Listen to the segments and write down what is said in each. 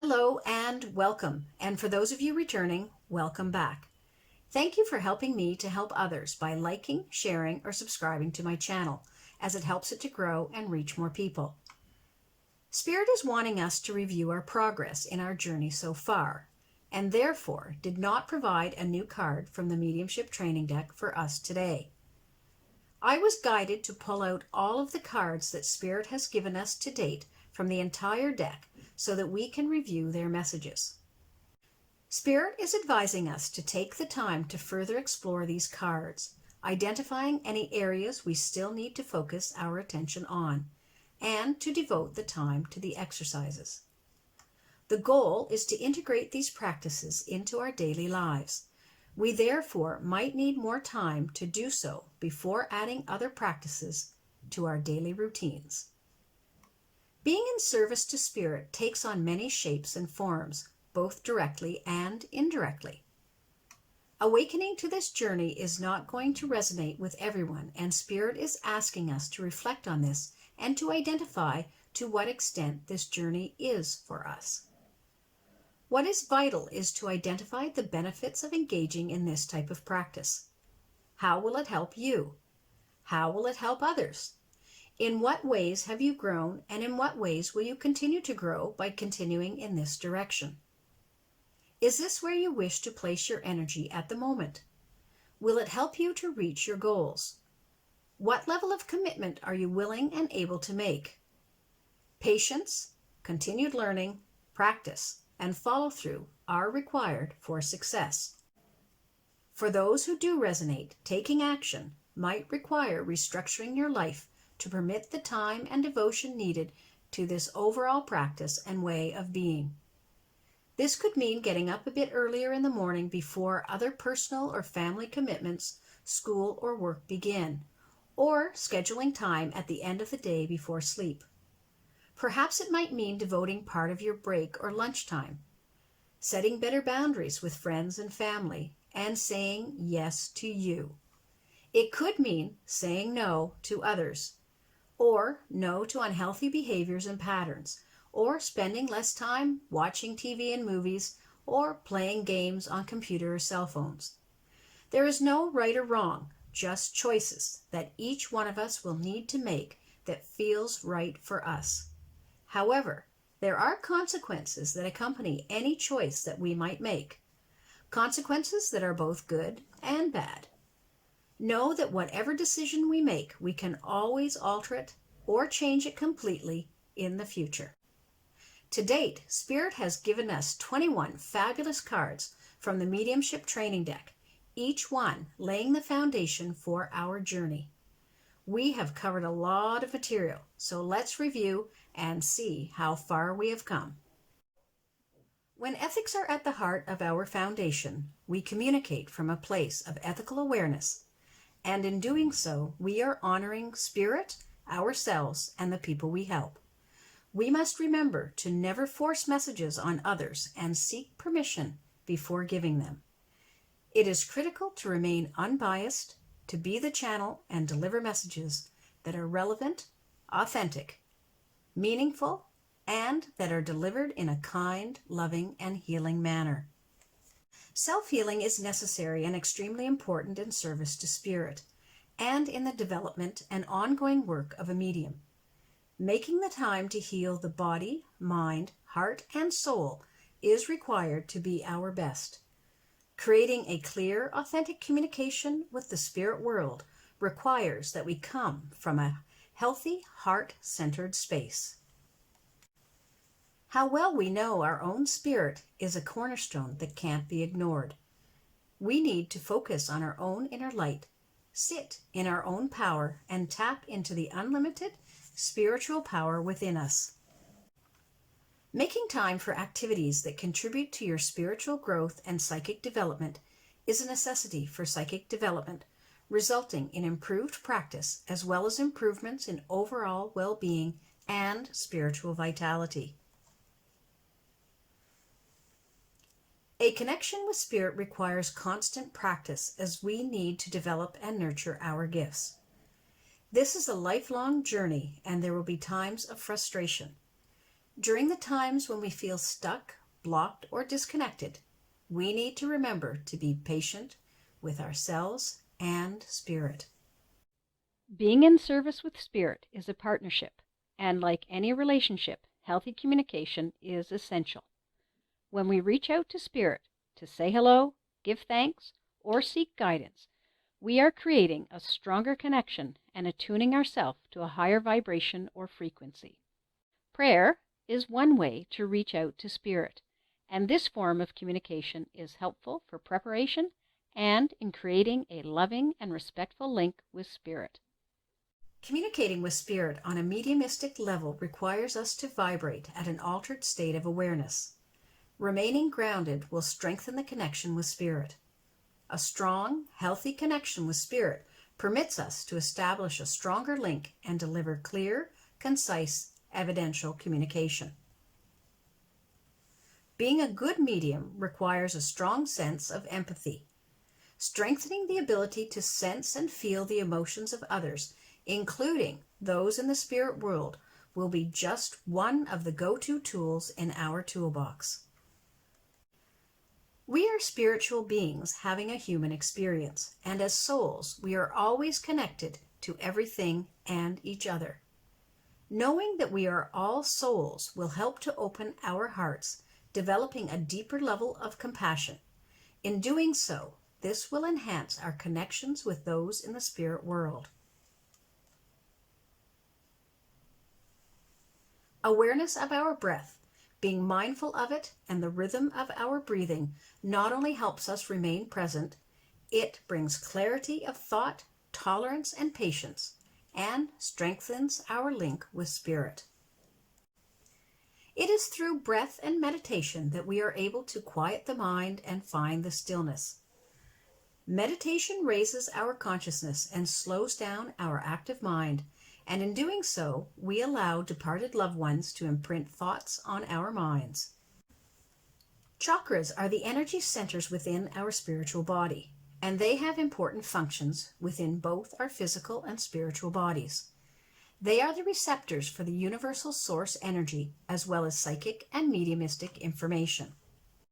Hello and welcome. And for those of you returning, welcome back. Thank you for helping me to help others by liking, sharing, or subscribing to my channel, as it helps it to grow and reach more people. Spirit is wanting us to review our progress in our journey so far, and therefore did not provide a new card from the Mediumship Training Deck for us today. I was guided to pull out all of the cards that Spirit has given us to date from the entire deck so that we can review their messages. Spirit is advising us to take the time to further explore these cards, identifying any areas we still need to focus our attention on, and to devote the time to the exercises. The goal is to integrate these practices into our daily lives. We therefore might need more time to do so before adding other practices to our daily routines. Being in service to Spirit takes on many shapes and forms, both directly and indirectly. Awakening to this journey is not going to resonate with everyone, and Spirit is asking us to reflect on this and to identify to what extent this journey is for us. What is vital is to identify the benefits of engaging in this type of practice. How will it help you? How will it help others? In what ways have you grown, and in what ways will you continue to grow by continuing in this direction? Is this where you wish to place your energy at the moment? Will it help you to reach your goals? What level of commitment are you willing and able to make? Patience, continued learning, practice, and follow-through are required for success. For those who do resonate, taking action might require restructuring your life to permit the time and devotion needed to this overall practice and way of being. This could mean getting up a bit earlier in the morning before other personal or family commitments, school or work begin, or scheduling time at the end of the day before sleep. Perhaps it might mean devoting part of your break or lunchtime, setting better boundaries with friends and family, and saying yes to you. It could mean saying no to others, or no to unhealthy behaviors and patterns, or spending less time watching TV and movies, or playing games on computer or cell phones. There is no right or wrong, just choices that each one of us will need to make that feels right for us. However, there are consequences that accompany any choice that we might make, consequences that are both good and bad. Know that whatever decision we make, we can always alter it or change it completely in the future. To date, Spirit has given us 21 fabulous cards from the Mediumship Training Deck, each one laying the foundation for our journey. We have covered a lot of material, so let's review and see how far we have come. When ethics are at the heart of our foundation, we communicate from a place of ethical awareness, and in doing so, we are honoring Spirit, ourselves, and the people we help. We must remember to never force messages on others and seek permission before giving them. It is critical to remain unbiased, to be the channel and deliver messages that are relevant, authentic, meaningful, and that are delivered in a kind, loving, and healing manner. Self-healing is necessary and extremely important in service to Spirit, and in the development and ongoing work of a medium. Making the time to heal the body, mind, heart, and soul is required to be our best. Creating a clear, authentic communication with the spirit world requires that we come from a healthy, heart-centered space. How well we know our own spirit is a cornerstone that can't be ignored. We need to focus on our own inner light, sit in our own power, and tap into the unlimited spiritual power within us. Making time for activities that contribute to your spiritual growth and psychic development is a necessity for psychic development, resulting in improved practice as well as improvements in overall well-being and spiritual vitality. A connection with Spirit requires constant practice as we need to develop and nurture our gifts. This is a lifelong journey, and there will be times of frustration. During the times when we feel stuck, blocked, or disconnected, we need to remember to be patient with ourselves and Spirit. Being in service with Spirit is a partnership, and like any relationship, healthy communication is essential. When we reach out to Spirit to say hello, give thanks, or seek guidance, we are creating a stronger connection and attuning ourselves to a higher vibration or frequency. Prayer is one way to reach out to Spirit, and this form of communication is helpful for preparation and in creating a loving and respectful link with Spirit. Communicating with Spirit on a mediumistic level requires us to vibrate at an altered state of awareness. Remaining grounded will strengthen the connection with Spirit. A strong, healthy connection with Spirit permits us to establish a stronger link and deliver clear, concise, evidential communication. Being a good medium requires a strong sense of empathy. Strengthening the ability to sense and feel the emotions of others, including those in the spirit world, will be just one of the go-to tools in our toolbox. We are spiritual beings having a human experience, and as souls, we are always connected to everything and each other. Knowing that we are all souls will help to open our hearts, developing a deeper level of compassion. In doing so, this will enhance our connections with those in the spirit world. Awareness of our breath, being mindful of it and the rhythm of our breathing, not only helps us remain present, it brings clarity of thought, tolerance, and patience, and strengthens our link with Spirit. It is through breath and meditation that we are able to quiet the mind and find the stillness. Meditation raises our consciousness and slows down our active mind, and in doing so, we allow departed loved ones to imprint thoughts on our minds. Chakras are the energy centers within our spiritual body, and they have important functions within both our physical and spiritual bodies. They are the receptors for the universal source energy, as well as psychic and mediumistic information.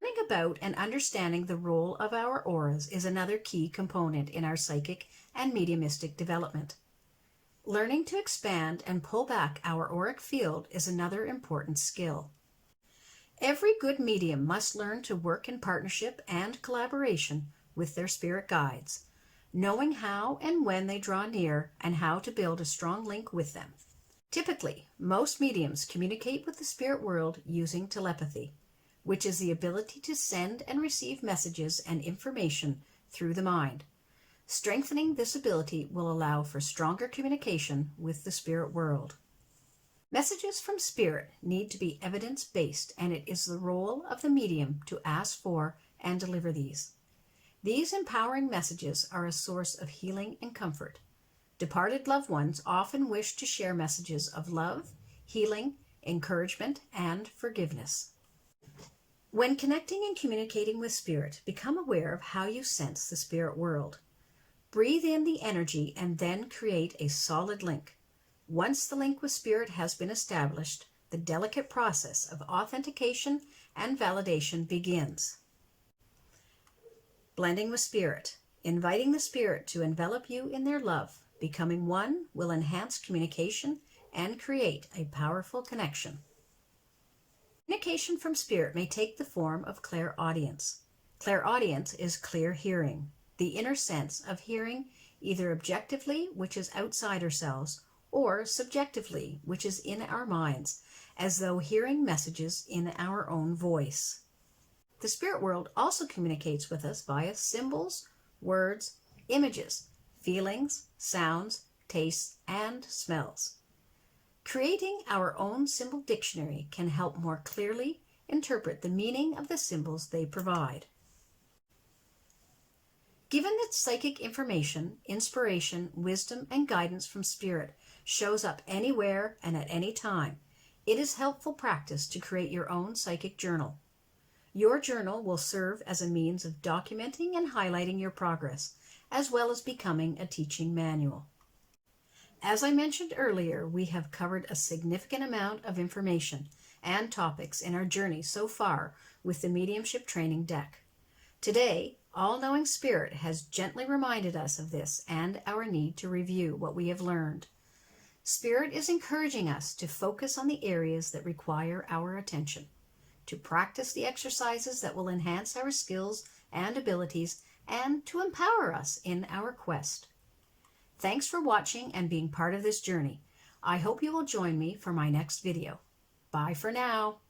Learning about and understanding the role of our auras is another key component in our psychic and mediumistic development. Learning to expand and pull back our auric field is another important skill. Every good medium must learn to work in partnership and collaboration with their spirit guides, knowing how and when they draw near and how to build a strong link with them. Typically, most mediums communicate with the spirit world using telepathy, which is the ability to send and receive messages and information through the mind. Strengthening this ability will allow for stronger communication with the spirit world. Messages from Spirit need to be evidence-based, and it is the role of the medium to ask for and deliver these. These empowering messages are a source of healing and comfort. Departed loved ones often wish to share messages of love, healing, encouragement, and forgiveness. When connecting and communicating with Spirit, become aware of how you sense the spirit world. Breathe in the energy and then create a solid link. Once the link with Spirit has been established, the delicate process of authentication and validation begins. Blending with Spirit. Inviting the Spirit to envelop you in their love. Becoming one will enhance communication and create a powerful connection. Communication from Spirit may take the form of clairaudience. Clairaudience is clear hearing, the inner sense of hearing either objectively, which is outside ourselves, or subjectively, which is in our minds, as though hearing messages in our own voice. The spirit world also communicates with us via symbols, words, images, feelings, sounds, tastes, and smells. Creating our own symbol dictionary can help more clearly interpret the meaning of the symbols they provide. Given that psychic information, inspiration, wisdom, and guidance from Spirit shows up anywhere and at any time, it is helpful practice to create your own psychic journal. Your journal will serve as a means of documenting and highlighting your progress, as well as becoming a teaching manual. As I mentioned earlier, we have covered a significant amount of information, and topics in our journey so far with the Mediumship Training Deck. Today, All-Knowing Spirit has gently reminded us of this and our need to review what we have learned. Spirit is encouraging us to focus on the areas that require our attention, to practice the exercises that will enhance our skills and abilities, and to empower us in our quest. Thanks for watching and being part of this journey. I hope you will join me for my next video. Bye for now.